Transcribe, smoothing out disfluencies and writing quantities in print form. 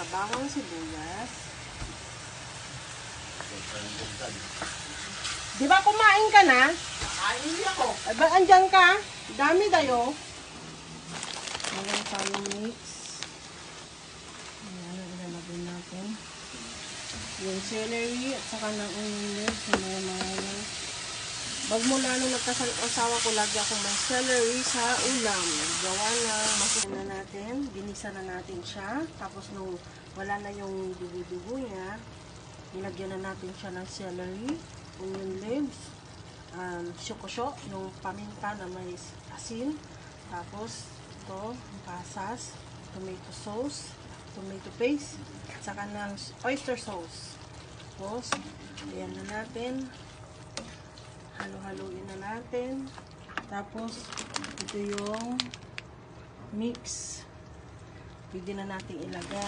sa bawang sibuyas. Di ba kumain ka na? Kain ako. Ay ba, andyan ka? Dami tayo. Ayan, tayo mix. Ayan, ilalagay natin. Yung celery at saka ng onion leaves. Magmula nung nagkasal-asawa ko, lagi akong may celery sa ulam. Gawa ng masunan na natin. Ginisa na natin siya. Tapos nung wala na yung dugo-dugo niya, nilagyan na natin siya ng celery, onion leaves, syokosyo, yung paminta na may asin. Tapos ito, pasas, tomato sauce, tomato paste, at saka ng oyster sauce. Tapos, ayan na natin. Halo-haloin na natin. Tapos, ito yung mix. Pwede na natin ilagay.